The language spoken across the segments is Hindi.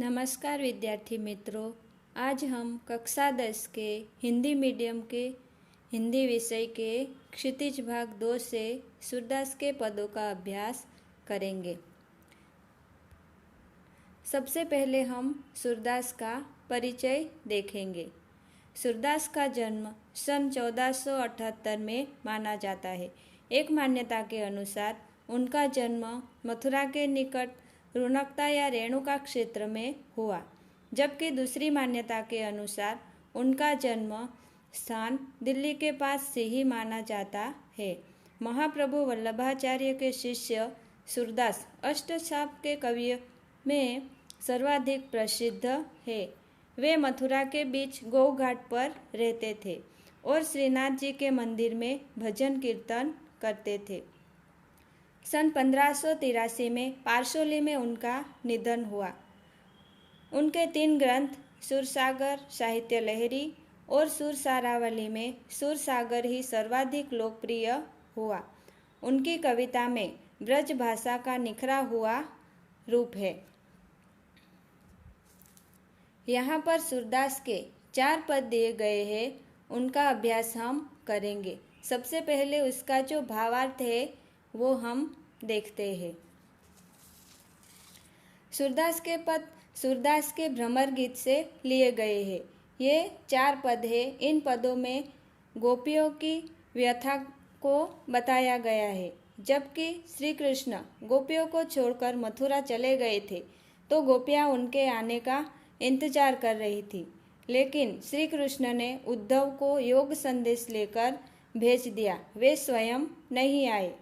नमस्कार विद्यार्थी मित्रों, आज हम कक्षा 10 के हिंदी मीडियम के हिंदी विषय के क्षितिज भाग 2 से सूरदास के पदों का अभ्यास करेंगे। सबसे पहले हम सूरदास का परिचय देखेंगे। सूरदास का जन्म सन 1478 में माना जाता है। एक मान्यता के अनुसार उनका जन्म मथुरा के निकट रुनकता या रेणुका क्षेत्र में हुआ, जबकि दूसरी मान्यता के अनुसार उनका जन्म स्थान दिल्ली के पास से ही माना जाता है। महाप्रभु वल्लभाचार्य के शिष्य सूरदास अष्टछाप के कवियों में सर्वाधिक प्रसिद्ध है। वे मथुरा के बीच गौ घाट पर रहते थे और श्रीनाथ जी के मंदिर में भजन कीर्तन करते थे। सन 1583 में पारसोली में उनका निधन हुआ। उनके 3 ग्रंथ सुरसागर, साहित्य लहरी और सुरसारावली में सुरसागर ही सर्वाधिक लोकप्रिय हुआ। उनकी कविता में ब्रज भाषा का निखरा हुआ रूप है। यहाँ पर सूरदास के 4 पद दिए गए हैं, उनका अभ्यास हम करेंगे। सबसे पहले उसका जो भावार्थ है वो हम देखते हैं। सूरदास के पद सूरदास के भ्रमर गीत से लिए गए हैं। ये 4 पद हैं। इन पदों में गोपियों की व्यथा को बताया गया है। जबकि श्री कृष्ण गोपियों को छोड़कर मथुरा चले गए थे तो गोपियाँ उनके आने का इंतजार कर रही थी, लेकिन श्री कृष्ण ने उद्धव को योग संदेश लेकर भेज दिया। वे स्वयं नहीं आए।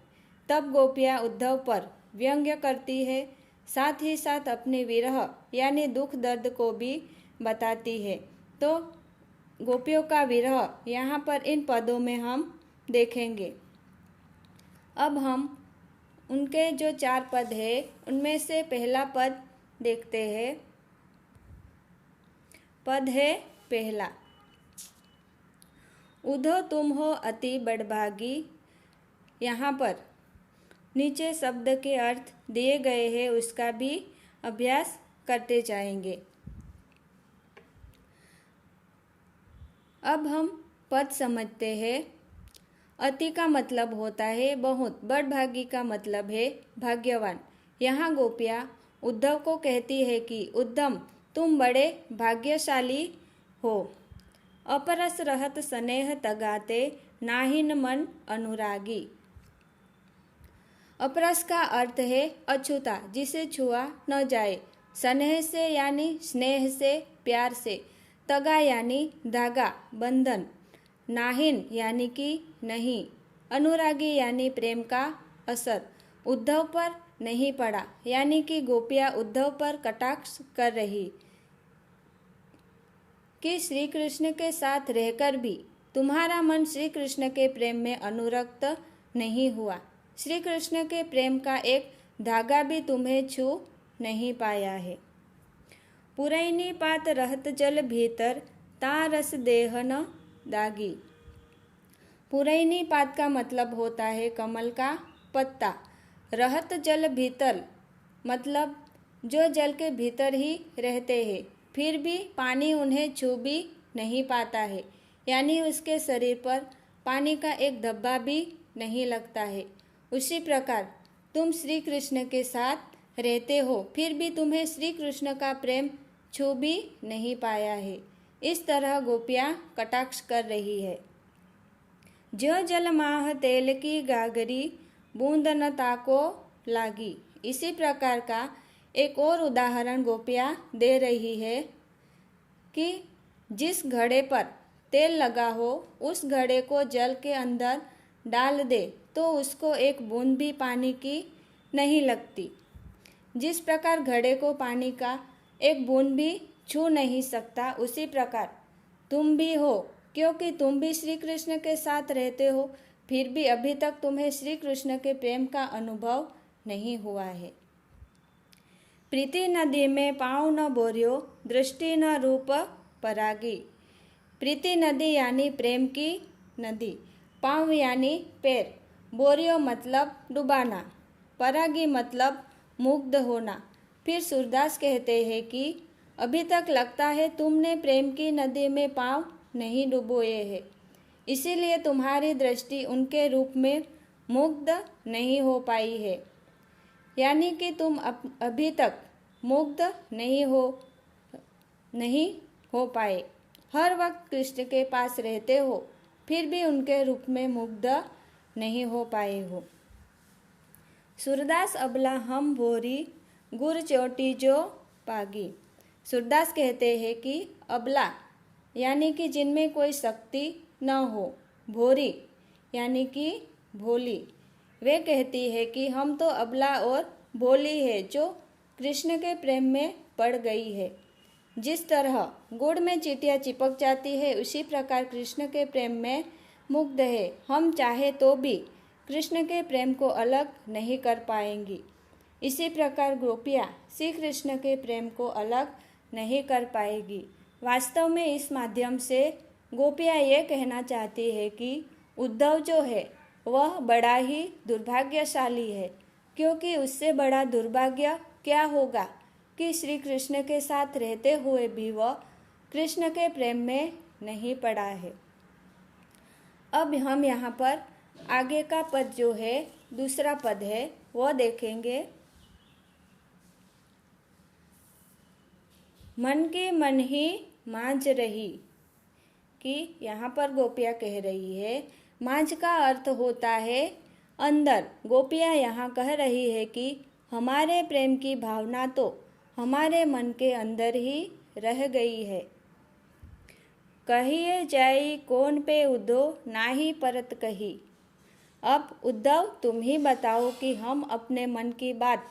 तब गोपियाँ उद्धव पर व्यंग्य करती है, साथ ही साथ अपने विरह यानी दुख दर्द को भी बताती है। तो गोपियों का विरह यहाँ पर इन पदों में हम देखेंगे। अब हम उनके जो 4 पद है उनमें से पहला पद देखते हैं। पद है पहला, उधो तुम हो अति बड़भागी। यहाँ पर नीचे शब्द के अर्थ दिए गए हैं, उसका भी अभ्यास करते जाएंगे। अब हम पद समझते हैं। अति का मतलब होता है बहुत, बड़भागी का मतलब है भाग्यवान। यहाँ गोपियाँ उद्धव को कहती है कि उद्धम तुम बड़े भाग्यशाली हो। अपरस रहत स्नेह तगाते, नाहिन मन अनुरागी। अपरस का अर्थ है अछूता, जिसे छुआ न जाए। स्नेह से यानी स्नेह से, प्यार से। तगा यानी धागा, बंधन। नाहिन यानी कि नहीं। अनुरागी यानी प्रेम का असर उद्धव पर नहीं पड़ा, यानी कि गोपियाँ उद्धव पर कटाक्ष कर रही कि श्री कृष्ण के साथ रहकर भी तुम्हारा मन श्री कृष्ण के प्रेम में अनुरक्त नहीं हुआ। श्री कृष्ण के प्रेम का एक धागा भी तुम्हें छू नहीं पाया है। पुरैनी पात रहत जल भीतर, ता रस देह न दागी। पुरैनी पात का मतलब होता है कमल का पत्ता। रहत जल भीतर मतलब जो जल के भीतर ही रहते हैं, फिर भी पानी उन्हें छू भी नहीं पाता है, यानी उसके शरीर पर पानी का एक धब्बा भी नहीं लगता है। उसी प्रकार तुम श्री कृष्ण के साथ रहते हो, फिर भी तुम्हें श्री कृष्ण का प्रेम छू भी नहीं पाया है। इस तरह गोपियाँ कटाक्ष कर रही है। जो जल माह तेल की गागरी, बूंद न ताको लागी। इसी प्रकार का एक और उदाहरण गोपियाँ दे रही है कि जिस घड़े पर तेल लगा हो उस घड़े को जल के अंदर डाल दे तो उसको एक बूंद भी पानी की नहीं लगती। जिस प्रकार घड़े को पानी का एक बूंद भी छू नहीं सकता, उसी प्रकार तुम भी हो, क्योंकि तुम भी श्री कृष्ण के साथ रहते हो, फिर भी अभी तक तुम्हें श्री कृष्ण के प्रेम का अनुभव नहीं हुआ है। प्रीति नदी में पाँव न बोरियो, दृष्टि न रूप परागी। प्रीति नदी यानी प्रेम की नदी, पाँव यानी पैर, बोरियो मतलब डुबाना, परागी मतलब मुग्ध होना। फिर सूरदास कहते हैं कि अभी तक लगता है तुमने प्रेम की नदी में पांव नहीं डुबोए हैं, इसीलिए तुम्हारी दृष्टि उनके रूप में मुग्ध नहीं हो पाई है। यानी कि तुम अभी तक मुग्ध नहीं हो पाए। हर वक्त कृष्ण के पास रहते हो, फिर भी उनके रूप में मुग्ध नहीं हो पाए हो। सूरदास अबला हम भोरी गुर चोटी जो पागी। सूरदास कहते हैं कि अबला यानी कि जिनमें कोई शक्ति न हो, भोरी यानी कि भोली, वे कहती है कि हम तो अबला और भोली है जो कृष्ण के प्रेम में पड़ गई है। जिस तरह गुड़ में चींटियां चिपक जाती है, उसी प्रकार कृष्ण के प्रेम में मुग्ध है। हम चाहे तो भी कृष्ण के प्रेम को अलग नहीं कर पाएंगी। इसी प्रकार गोपियाँ श्री कृष्ण के प्रेम को अलग नहीं कर पाएगी। वास्तव में इस माध्यम से गोपियाँ ये कहना चाहती है कि उद्धव जो है वह बड़ा ही दुर्भाग्यशाली है, क्योंकि उससे बड़ा दुर्भाग्य क्या होगा कि श्री कृष्ण के साथ रहते हुए भी वह कृष्ण के प्रेम में नहीं पड़ा है। अब हम यहाँ पर आगे का पद जो है, दूसरा पद है, वो देखेंगे। मन के मन ही मांझ रही, कि यहाँ पर गोपियाँ कह रही है, मांझ का अर्थ होता है अंदर। गोपियाँ यहाँ कह रही है कि हमारे प्रेम की भावना तो हमारे मन के अंदर ही रह गई है। कहिए जाई कौन पे उद्धव नाही परत कही। अब उद्धव तुम ही बताओ कि हम अपने मन की बात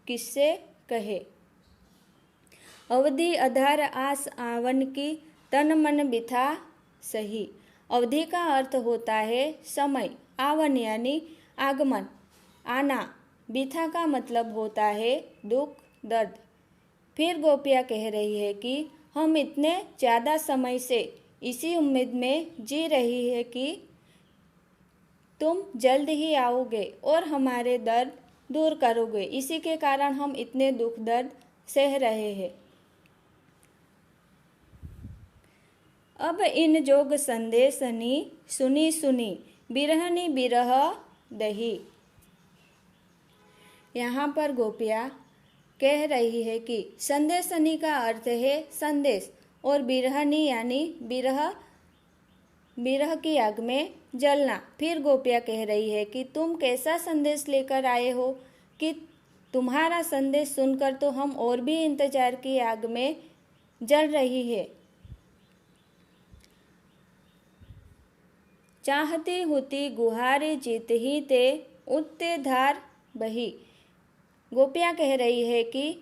किससे कहे। अवधि आधार आस आवन की तन मन बिथा सही। अवधि का अर्थ होता है समय, आवन यानी आगमन, आना। बिथा का मतलब होता है दुख दर्द। फिर गोपियाँ कह रही है कि हम इतने ज़्यादा समय से इसी उम्मीद में जी रही है कि तुम जल्द ही आओगे और हमारे दर्द दूर करोगे। इसी के कारण हम इतने दुख दर्द सह रहे हैं। अब इन जोग संदेशनी सुनी सुनी बिरहनी बिरह दही। यहाँ पर गोपियाँ कह रही है कि संदेशनी का अर्थ है संदेश, और बिरहनी यानी बिरह की आग में जलना। फिर गोपियाँ कह रही है कि तुम कैसा संदेश लेकर आए हो कि तुम्हारा संदेश सुनकर तो हम और भी इंतजार की आग में जल रही है। चाहती होती गुहारी जीत ही ते उठते धार बही। गोपियाँ कह रही है कि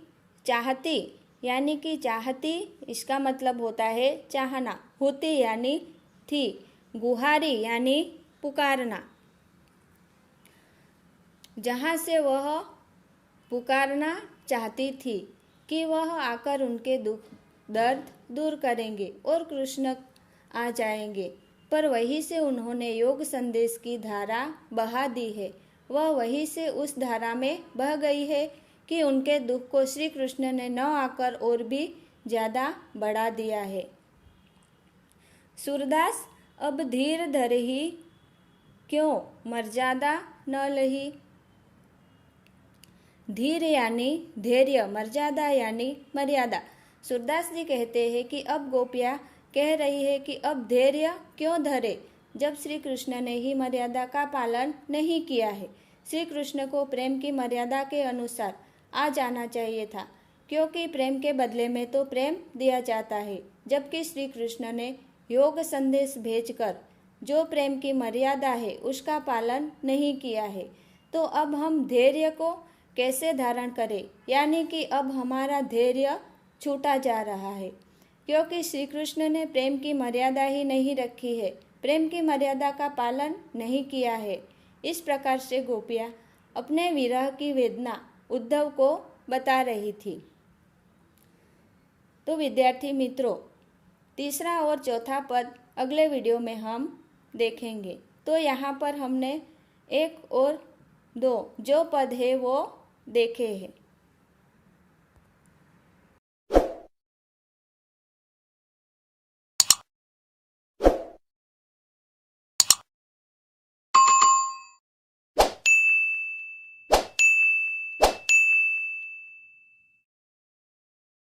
चाहती यानी कि चाहती, इसका मतलब होता है चाहना, होती यानी थी, गुहारी यानी पुकारना। जहाँ से वह पुकारना चाहती थी कि वह आकर उनके दुख दर्द दूर करेंगे और कृष्ण आ जाएंगे, पर वहीं से उन्होंने योग संदेश की धारा बहा दी है। वह वहीं से उस धारा में बह गई है कि उनके दुख को श्री कृष्ण ने न आकर और भी ज़्यादा बढ़ा दिया है। सूरदास अब धीर धरही क्यों मर्यादा न लही। धीर यानी धैर्य, मर्यादा यानी मर्यादा। सूरदास जी कहते हैं कि अब गोपियाँ कह रही है कि अब धैर्य क्यों धरे, जब श्री कृष्ण ने ही मर्यादा का पालन नहीं किया है। श्री कृष्ण को प्रेम की मर्यादा के अनुसार आ जाना चाहिए था, क्योंकि प्रेम के बदले में तो प्रेम दिया जाता है, जबकि श्री कृष्ण ने योग संदेश भेजकर जो प्रेम की मर्यादा है उसका पालन नहीं किया है। तो अब हम धैर्य को कैसे धारण करें, यानी कि अब हमारा धैर्य छूटा जा रहा है, क्योंकि श्री कृष्ण ने प्रेम की मर्यादा ही नहीं रखी है, प्रेम की मर्यादा का पालन नहीं किया है। इस प्रकार से गोपियाँ अपने विरह की वेदना उद्धव को बता रही थी। तो विद्यार्थी मित्रों, तीसरा और चौथा पद अगले वीडियो में हम देखेंगे। तो यहाँ पर हमने 1 और 2 जो पद है वो देखे हैं।